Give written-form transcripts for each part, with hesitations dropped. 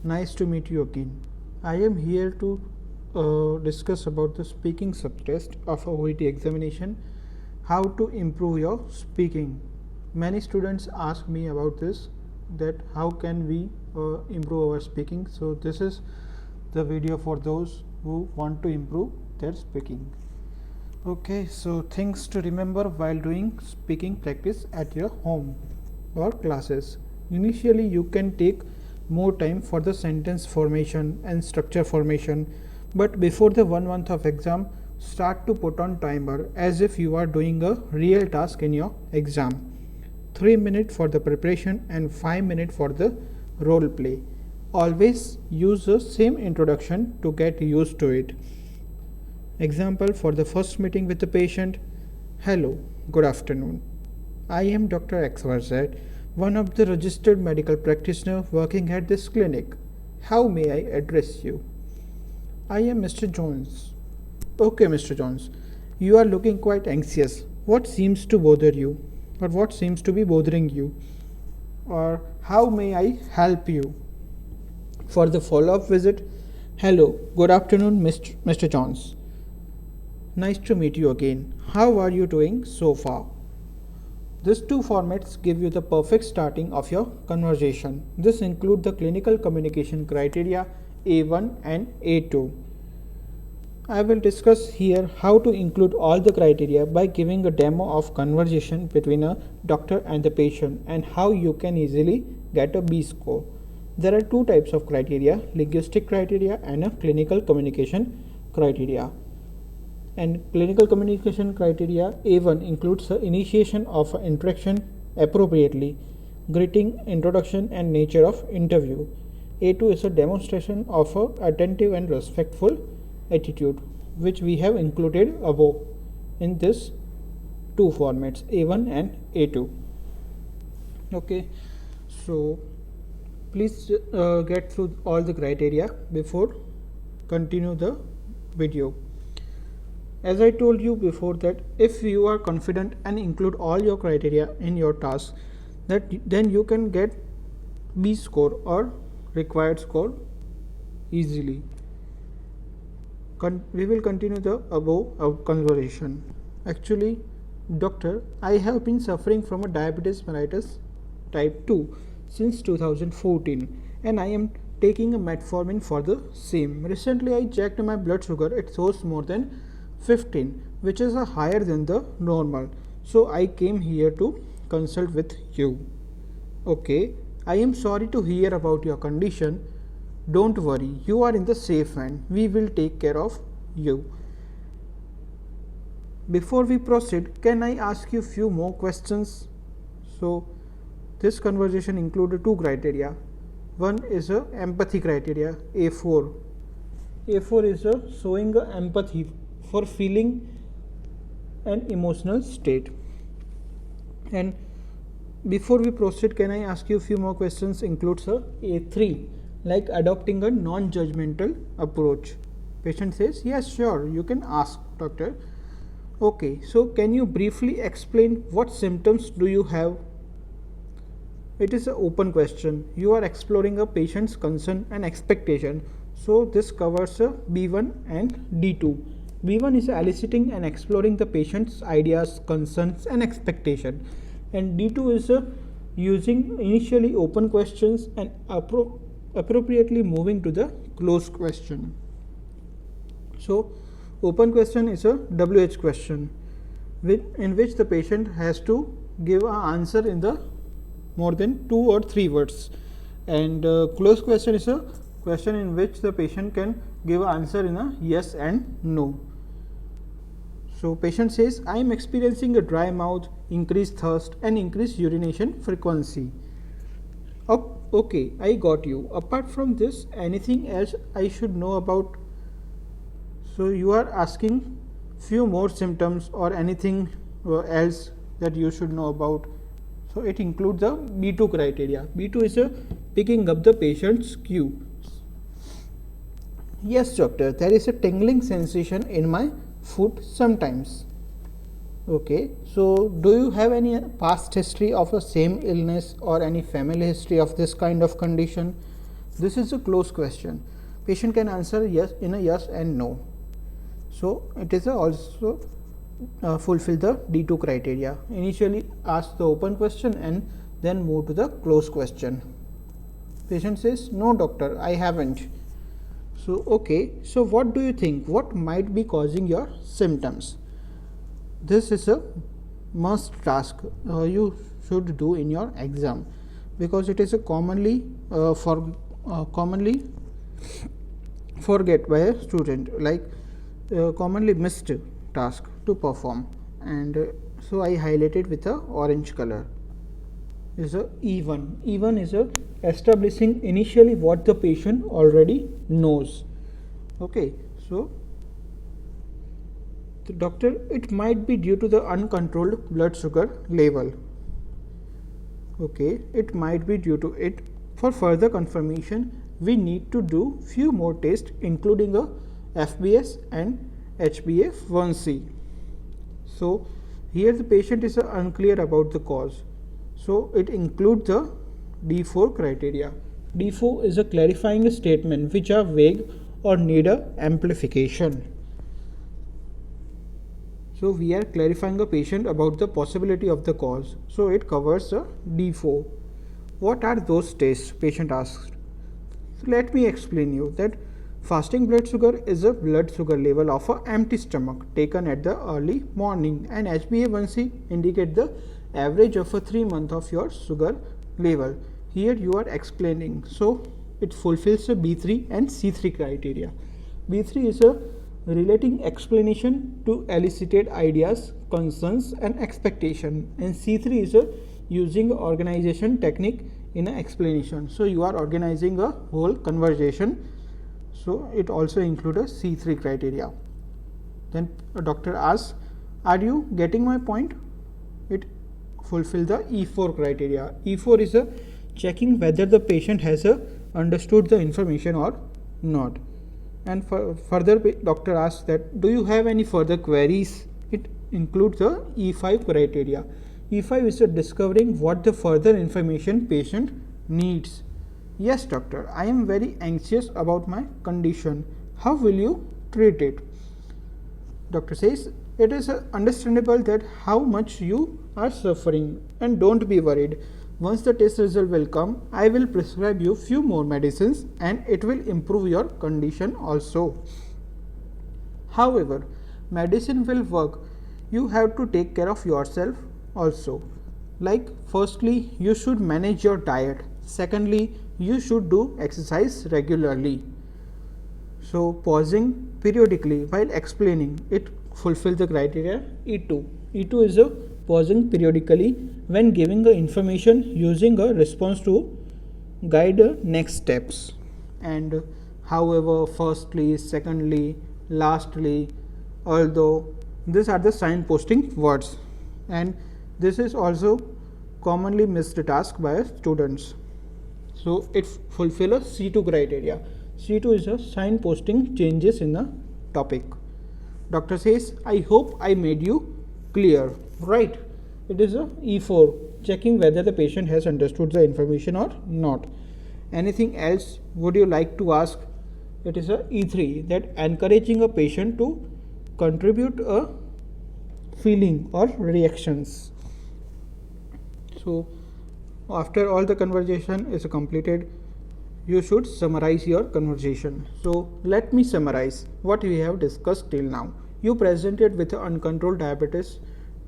Nice to meet you again. I am here to discuss about the speaking subtest of OET examination, how to improve your speaking. Many students ask me about this, that how can we improve our speaking. So this is the video for those who want to improve their speaking. Okay, so things to remember while doing speaking practice at your home or classes. Initially, you can take more time for the sentence formation and structure formation, but before the 1 month of exam, start to put on timer as if you are doing a real task in your exam. 3 minutes for the preparation and 5 minutes for the role play. Always use the same introduction to get used to it. Example for the first meeting with the patient. Hello, good afternoon. I am Dr. XYZ, one of the registered medical practitioners working at this clinic. How may I address you? I am Mr. Jones. Okay, Mr. Jones. You are looking quite anxious. What seems to bother you? Or what seems to be bothering you? Or how may I help you? For the follow-up visit, hello, good afternoon, Mr. Jones. Nice to meet you again. How are you doing so far? These two formats give you the perfect starting of your conversation. This includes the clinical communication criteria A1 and A2. I will discuss here how to include all the criteria by giving a demo of conversation between a doctor and the patient and how you can easily get a B score. There are two types of criteria, linguistic criteria and a clinical communication criteria. And clinical communication criteria A1 includes the initiation of interaction appropriately, greeting, introduction and nature of interview. A2 is a demonstration of a attentive and respectful attitude, which we have included above in this two formats, A1 and A2. Okay, so please get through all the criteria before continue the video. As I told you before that if you are confident and include all your criteria in your task, then you can get B score or required score easily. We will continue the above conversation. Actually, doctor, I have been suffering from a diabetes mellitus type 2 since 2014 and I am taking a metformin for the same. Recently I checked my blood sugar, it shows more than 15, which is higher than the normal. So I came here to consult with you. Okay, I am sorry to hear about your condition. Don't worry, you are in the safe hand. We will take care of you. Before we proceed, can I ask you few more questions? So this conversation included two criteria. One is a empathy criteria, A4. A4 is a showing a empathy for feeling an emotional state. And before we proceed, can I ask you a few more questions? Includes a A3, like adopting a non-judgmental approach. Patient says, yes, sure, you can ask, doctor. Okay, so can you briefly explain what symptoms do you have? It is an open question. You are exploring a patient's concern and expectation. So this covers a B1 and D2. B1 is eliciting and exploring the patient's ideas, concerns and expectation, and D2 is using initially open questions and appropriately moving to the closed question. So open question is a WH question in which the patient has to give an answer in the more than 2 or 3 words, and closed question is a question in which the patient can give an answer in a yes and no. So patient says, I am experiencing a dry mouth, increased thirst and increased urination frequency. Okay, I got you. Apart from this, anything else I should know about? So you are asking few more symptoms or anything else that you should know about. So it includes the B2 criteria. B2 is picking up the patient's cue. Yes, doctor, there is a tingling sensation in my foot sometimes. Okay, so do you have any past history of the same illness or any family history of this kind of condition? This is a closed question. Patient can answer yes in a yes and no. So it is also fulfill the D2 criteria. Initially ask the open question and then move to the closed question. Patient says, no doctor, I haven't. So okay, so what do you think? What might be causing your symptoms? This is a must task you should do in your exam, because it is a commonly forget by a student, like commonly missed task to perform, and so I highlighted with a orange color. Is a E1. E1 is a establishing initially what the patient already knows. Okay, so the doctor, it might be due to the uncontrolled blood sugar level. Okay, it might be due to it. For further confirmation, we need to do few more tests, including a FBS and HbA1c. So here the patient is unclear about the cause. So it includes the D4 criteria. D4 is a clarifying statement which are vague or need a amplification. So we are clarifying a patient about the possibility of the cause. So it covers the D4. What are those tests? Patient asked. So let me explain you that fasting blood sugar is a blood sugar level of an empty stomach taken at the early morning, and HbA1c indicate the average of a 3 month of your sugar level. Here you are explaining. So it fulfills the B3 and C3 criteria. B3 is a relating explanation to elicited ideas, concerns and expectation, and C3 is a using organization technique in an explanation. So you are organizing a whole conversation. So it also includes a C3 criteria. Then a doctor asks, are you getting my point? It fulfill the E4 criteria. E4 is a checking whether the patient has understood the information or not. And further doctor asks that, do you have any further queries? It includes the E5 criteria. E5 is discovering what the further information patient needs. Yes doctor, I am very anxious about my condition. How will you treat it? Doctor says, it is understandable that how much you are suffering, and don't be worried. Once the test result will come, I will prescribe you few more medicines and it will improve your condition also. However, medicine will work. You have to take care of yourself also. Like firstly, you should manage your diet. Secondly, you should do exercise regularly. So pausing periodically while explaining, it fulfill the criteria E2. E2 is a pausing periodically when giving the information using a response to guide the next steps. And however, firstly, secondly, lastly, although, these are the signposting words, and this is also commonly missed task by students. So it fulfill a C2 criteria. C2 is a signposting changes in the topic. Doctor says, I hope I made you clear. Right. It is a E4, checking whether the patient has understood the information or not. Anything else would you like to ask? It is a E3, that encouraging a patient to contribute a feeling or reactions. So after all the conversation is completed, you should summarize your conversation. So let me summarize what we have discussed till now. You presented with uncontrolled diabetes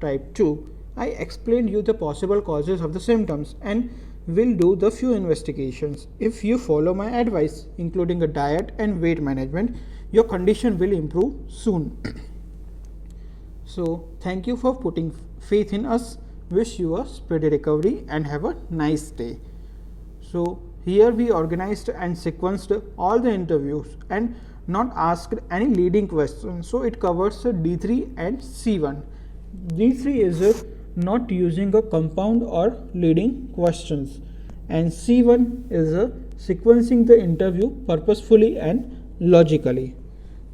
type 2. I explained you the possible causes of the symptoms and will do the few investigations. If you follow my advice, including a diet and weight management, your condition will improve soon. So thank you for putting faith in us. Wish you a speedy recovery and have a nice day. So here we organized and sequenced all the interviews and not asked any leading questions. So it covers D3 and C1. D3 is not using a compound or leading questions, and C1 is sequencing the interview purposefully and logically.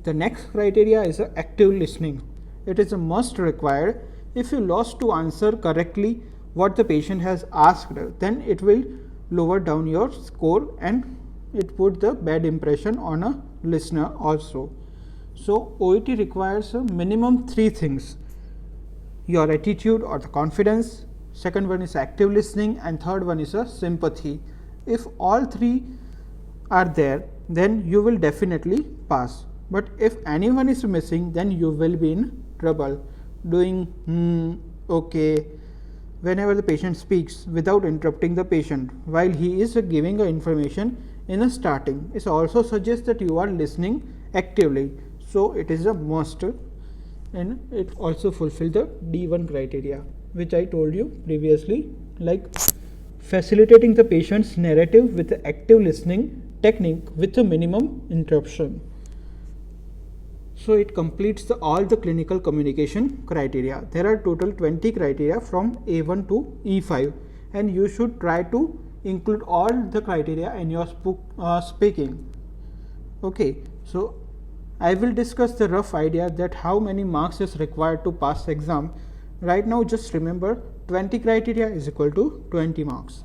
The next criteria is active listening. It is a must required. If you lost to answer correctly what the patient has asked, then it will lower down your score and it put the bad impression on a listener also. So OET requires a minimum 3 things: your attitude or the confidence, second one is active listening, and third one is a sympathy. If all 3 are there, then you will definitely pass. But if anyone is missing, then you will be in trouble. Doing okay whenever the patient speaks without interrupting the patient while he is giving a information in a starting, it also suggests that you are listening actively. So it is a must, and it also fulfill the D1 criteria, which I told you previously, like facilitating the patient's narrative with the active listening technique with a minimum interruption. So it completes all the clinical communication criteria. There are total 20 criteria from A1 to E5, and you should try to include all the criteria in your speaking. Okay, so I will discuss the rough idea that how many marks is required to pass exam. Right now just remember 20 criteria is equal to 20 marks.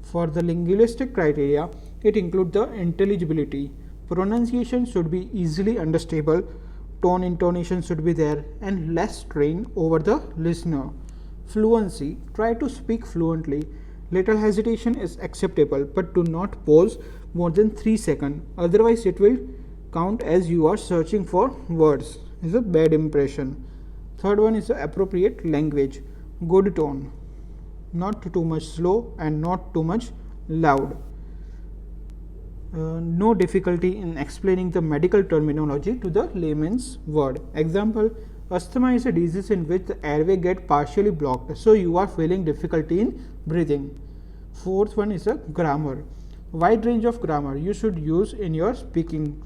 For the linguistic criteria, it includes the intelligibility. Pronunciation should be easily understandable, tone intonation should be there, and less strain over the listener. Fluency, try to speak fluently. Little hesitation is acceptable, but do not pause more than 3 seconds, otherwise it will count as you are searching for words. Is a bad impression. Third one is appropriate language, good tone, not too much slow and not too much loud. No difficulty in explaining the medical terminology to the layman's word. Example, asthma is a disease in which the airway get partially blocked, so you are feeling difficulty in breathing. Fourth one is a grammar. Wide range of grammar you should use in your speaking.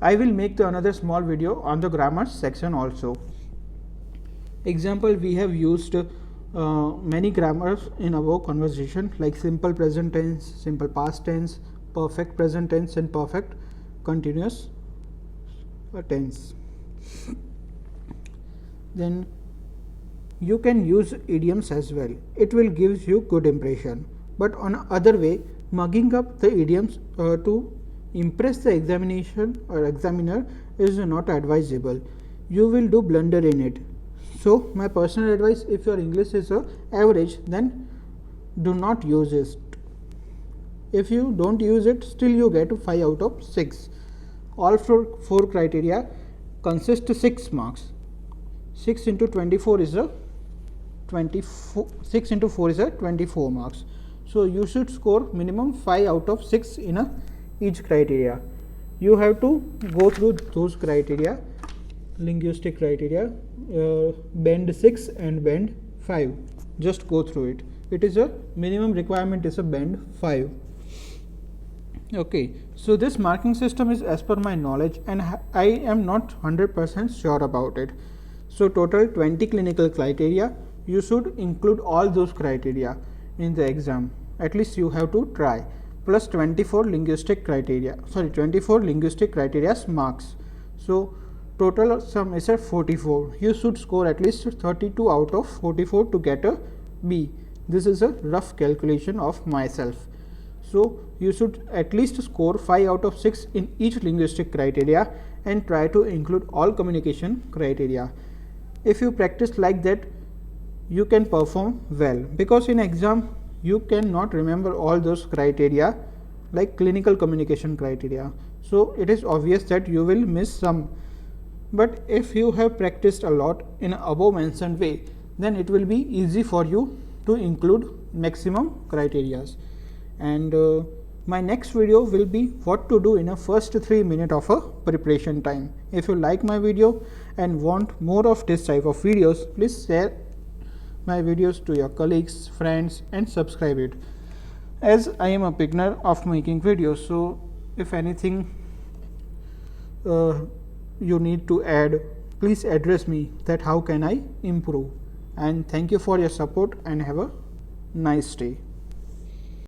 I will make another small video on the grammar section also. Example, we have used many grammars in our conversation, like simple present tense, simple past tense, perfect present tense, and perfect continuous tense. Then you can use idioms as well. It will give you good impression. But on other way, mugging up the idioms to impress the examination or examiner is not advisable. You will do blunder in it. So my personal advice, if your English is average, then do not use it. If you don't use it, still you get 5 out of 6. All 4 criteria consist 6 marks. 6 into 24 is a 24. 6 into 4 is a 24 marks. So you should score minimum 5 out of 6 in each criteria. You have to go through those criteria, linguistic criteria, band 6 and band 5. Just go through it. It is a minimum requirement is a band 5. Okay, so this marking system is as per my knowledge, and I am not 100% sure about it. So total 20 clinical criteria, you should include all those criteria in the exam. At least you have to try, plus 24 linguistic criteria, 24 linguistic criteria's marks. So total sum is at 44. You should score at least 32 out of 44 to get a B. This is a rough calculation of myself. So you should at least score 5 out of 6 in each linguistic criteria and try to include all communication criteria. If you practice like that, you can perform well, because in exam you cannot remember all those criteria like clinical communication criteria. So it is obvious that you will miss some. But if you have practiced a lot in above mentioned way, then it will be easy for you to include maximum criterias. And my next video will be what to do in a first 3 minutes of a preparation time. If you like my video and want more of this type of videos, please share my videos to your colleagues, friends, and subscribe it, as I am a beginner of making videos. So if anything you need to add, please address me that how can I improve. And thank you for your support and have a nice day.